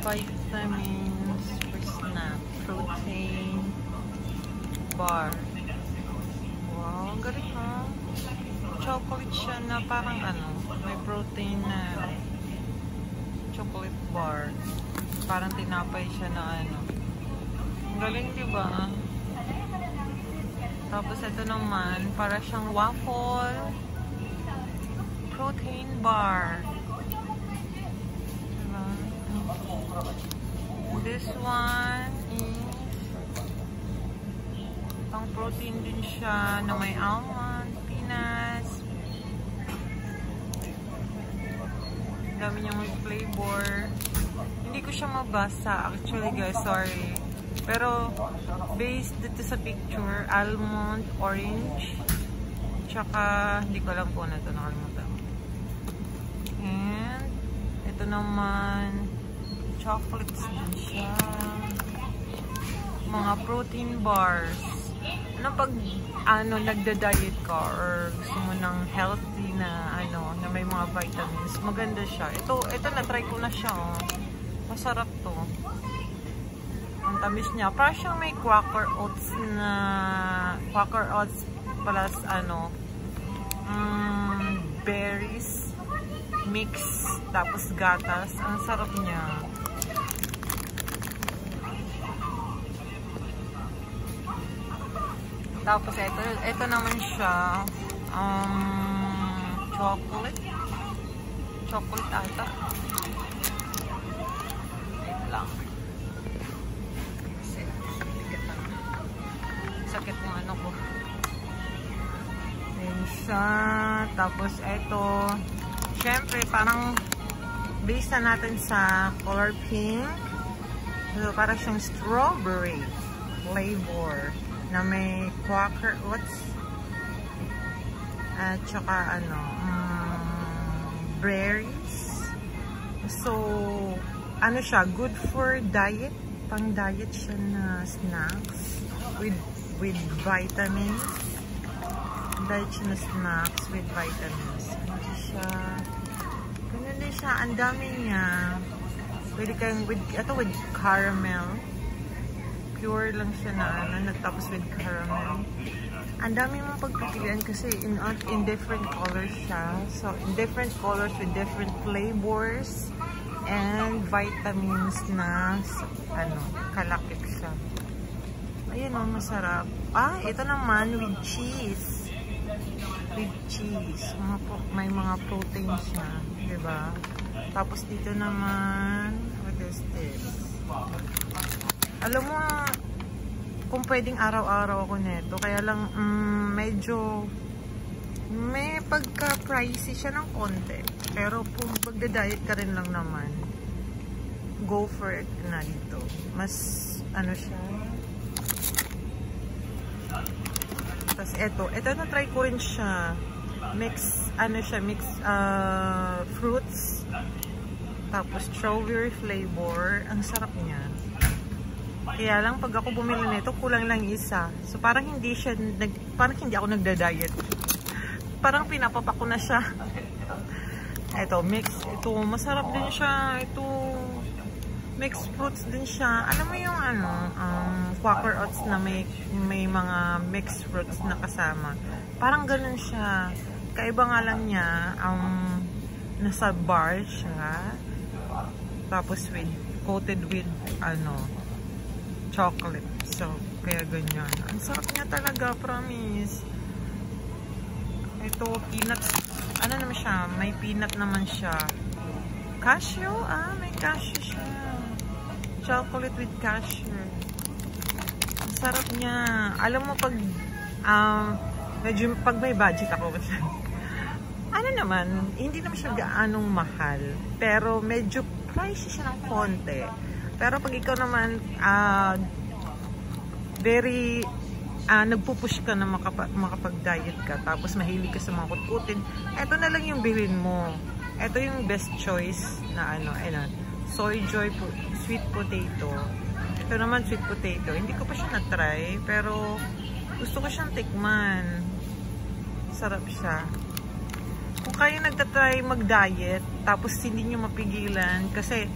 Vitamins for snack. Protein bar. Wow, ang galing ha. Chocolate siya na parang ano, may protein na chocolate bar. Parang tinapay siya na ano. Ang galing, diba? Tapos ito naman, para siyang waffle protein bar. Diba? This one is pang protein din siya na may almond, peanuts. Dami niyang may flavor. Hindi ko siya mabasa. Actually guys, sorry. Pero, based dito sa picture, almond, orange, tsaka, hindi ko alam po na ito, nakalimutan. And, ito naman, chocolates din siya. Mga protein bars. Ano pag, nagda-diet ka, or gusto mo ng healthy na, na may mga vitamins, maganda siya. Ito na-try ko na siya, oh. Masarap to. Ang tamis niya. Parang siyang may Quaker Oats plus berries mix tapos gatas. Ang sarap niya. Tapos ito naman siya chocolate ata. Wait lang. Sakit ng ano ko. Ayan siya. Tapos ito. Siyempre, parang base na natin sa color pink. So, parang siyang strawberry flavor na may Quaker Oats. At saka berries. So, ano siya? Good for diet. Pang diet siya na snacks. With vitamins. Diet siya na snacks with vitamins. Ano siya? Ganun din siya. Ang dami niya. Pwede kayong with caramel. Pure lang siya na tapos with caramel. Ang dami mong pagpipilian kasi in different colors siya. So, in different colors with different flavors and vitamins na kalakip siya. Ayan o, masarap. Ito naman with cheese. With cheese. May mga protein siya. Diba? Tapos dito naman, what is this? Alam mo, kung pwedeng araw-araw ako neto, kaya lang medyo may pagka-pricey siya ng konti. Pero kung pagda-diet ka rin lang naman, go for it na dito. Mas siya. Tapos ito na-try ko rin siya. Mix fruits. Tapos strawberry flavor. Ang sarap niya. Kaya lang pag ako bumili nito, kulang lang isa. So parang hindi ako nagda-diet. Parang pinapapak ko na siya. Ito, masarap din siya. Ito, mixed fruits din siya. Alam mo yung Quaker Oats na may mga mixed fruits na kasama. Parang ganun siya. Kaiba nga lang niya, nasa bar siya. Tapos coated with chocolate. So, kaya ganyan. Ang sarap niya talaga, promise. Ito, peanuts. Ano naman siya? May peanut naman siya. Cashew? May cashew siya. Chocolate with cashew. Ang sarap niya. Alam mo, medyo pag may budget ako kasi. Hindi naman siya gaanong mahal. Pero medyo pricey siya ng konti. Pero pag ikaw naman, nagpupush ka na makapag-diet ka, tapos mahilig ka sa mga kutkutin, eto na lang yung bilhin mo. Ito yung best choice na Soy Joy sweet potato. Ito naman sweet potato. Hindi ko pa siya na-try, pero gusto ko siyang tikman. Sarap siya. Kung kayo nagtatry mag-diet, tapos hindi nyo mapigilan, kasi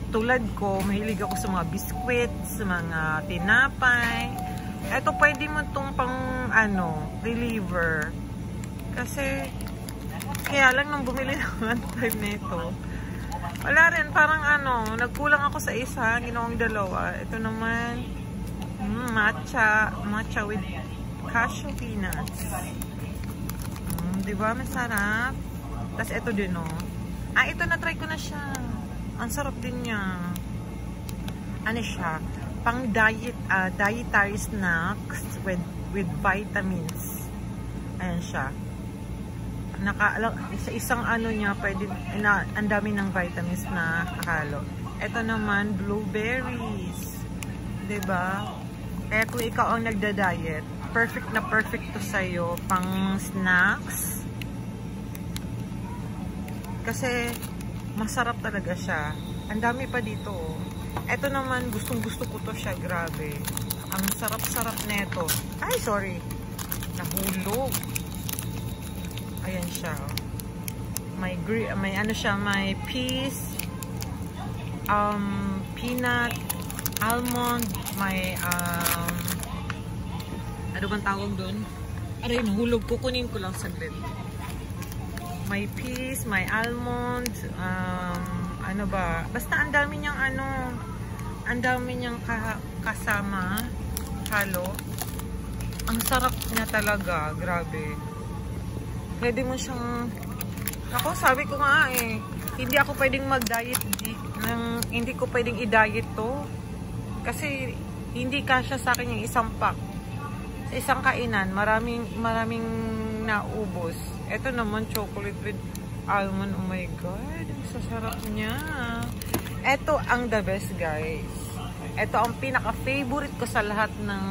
tulad ko, mahilig ako sa mga biscuits, sa mga tinapay. Ito pwede mo itong pang reliever. Kasi kaya lang nung bumili ng 1.5 nito, wala rin, parang nagkulang ako sa isa, ginawang dalawa. Ito naman, matcha with cashew peanuts. Diba? Masarap. Tapos ito din, ito na-try ko na siya. Ang sarap din niya. Ano siya? Pang dietary snacks with vitamins. Ayan siya. Sa isang niya, pwede, ang dami ng vitamins na nakalo. Ito naman, blueberries. Diba? Kaya kung ikaw ang nagda-diet, perfect na perfect to sa'yo, pang snacks. Kasi, masarap talaga siya. Ang dami pa dito. Ito naman, gustong-gusto ko to siya. Grabe. Ang sarap-sarap neto. Ay, sorry. Nahulog. Ayan siya. May peas, peanut, almond, may, ano bang tawag doon? Aray, nahulog. Kukunin ko lang saglit. May peas, may almond, ano ba? Basta ang dami niyang ang dami niyang kasama, halo. Ang sarap niya talaga, grabe. Pwede mo siyang, ako sabi ko nga hindi ako pwedeng mag-diet, hindi ko pwedeng i-diet to. Kasi hindi kasya sa akin yung isang pack. Sa isang kainan, maraming naubos. Ito naman, chocolate with almond. Oh my God, ang sasarap niya. Ito ang the best, guys. Ito ang pinaka-favorite ko sa lahat ng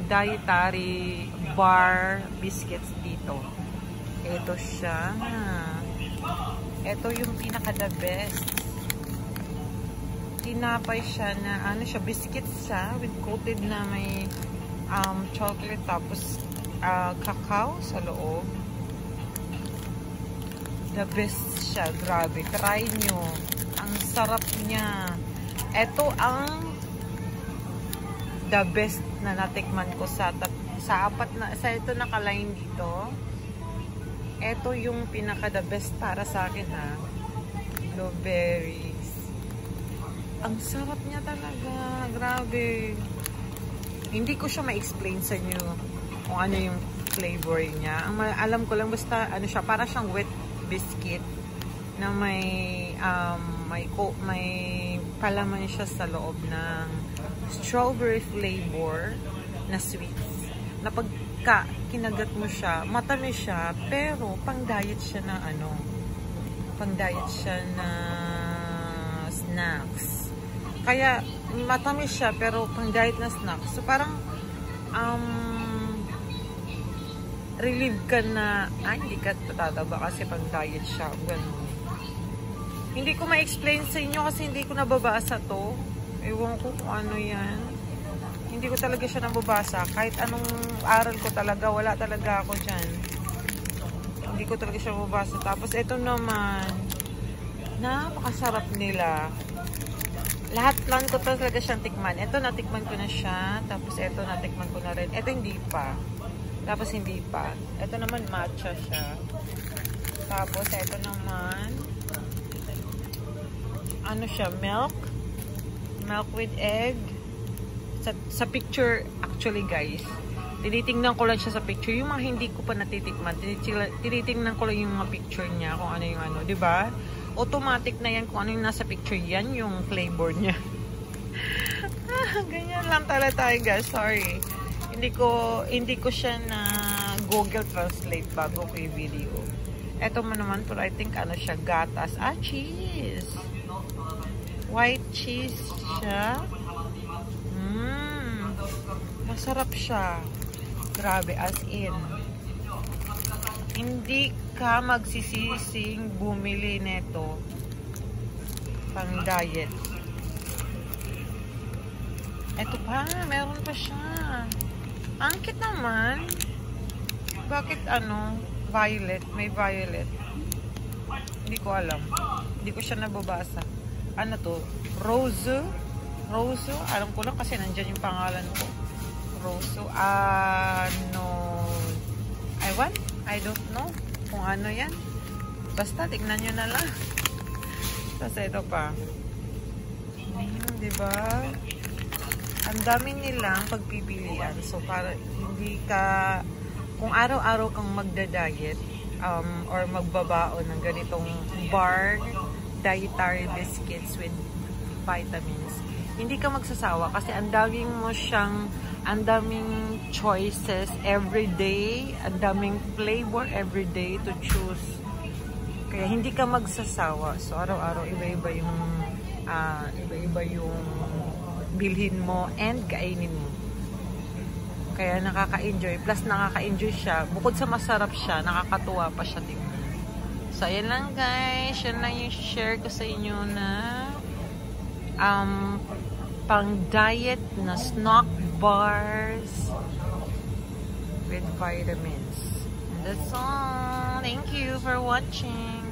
dietary bar biscuits dito. Ito siya. Ito yung pinaka-the best. Tinapay siya na, biscuits siya with coated na may chocolate tapos cacao sa loob. The best siya. Grabe. Try nyo. Ang sarap niya. Ito ang the best na natikman ko sa ito naka-line dito. Ito yung pinaka the best para sa akin, blueberries. Ang sarap niya talaga. Grabe. Hindi ko siya ma-explain sa inyo kung ano yung flavor niya. Ang alam ko lang basta siya, para siyang wet biscuit na may palaman siya sa loob ng strawberry flavor na sweets. Na pagka kinagat mo siya, matamis siya, pero pang-diet siya na pang-diet siya na snacks. Kaya matamis siya pero pang-diet na snacks. So parang relieve ka na, hindi ka tataba kasi pang-diet siya. Ganun. Hindi ko ma-explain sa inyo kasi hindi ko nababasa to. Ewan ko kung ano yan. Hindi ko talaga siya nababasa. Kahit anong aral ko talaga, wala talaga ako dyan. Hindi ko talaga siya nababasa. Tapos ito naman, napakasarap nila. Lahat lang ko talaga siyang tikman. Ito natikman ko na siya. Tapos ito natikman ko na rin. Ito hindi pa. Tapos hindi pa. Ito naman matcha siya. Tapos ito naman siya, milk with egg. Sa picture actually, guys, tinitingnan ko lang siya sa picture. Yung mga hindi ko pa natitikman, tinitingnan ko lang yung mga picture niya kung ano yung di ba? Automatic na yan kung ano yung nasa picture, yan yung flavor niya. Ganyan lang talaga tayo, guys. Sorry. Hindi ko siya na Google Translate bago ko yung video. Ito man naman, pero I think siya, gatas. Cheese. White cheese siya. Masarap siya. Grabe, as in. Hindi ka magsisising bumili neto pang diet. Ito pa, meron pa siya. Ang cute naman. Bakit violet? May violet. Hindi ko alam. Hindi ko siya nababasa. ano to? Roso? Alam ko lang kasi nandyan yung pangalan ko. Roso. I don't know kung ano yan. Basta, tignan nyo na lang. Tapos ito pa. Diba? Ang dami nilang pagpipilian. So, para hindi ka, kung araw-araw kang magda-diet, or magbabaon ng ganitong bar, dietary biscuits with vitamins, hindi ka magsasawa kasi ang daming choices every day, ang daming flavor every day to choose. Kaya hindi ka magsasawa. So araw-araw iba-iba yung bilhin mo and kainin mo. Kaya nakaka-enjoy. Plus nakaka-enjoy siya. Bukod sa masarap siya, nakakatuwa pa siya tingnan. So ayan lang guys, yan lang yung share ko sa inyo na pang-diet na snack bars with vitamins. And that's all. Thank you for watching.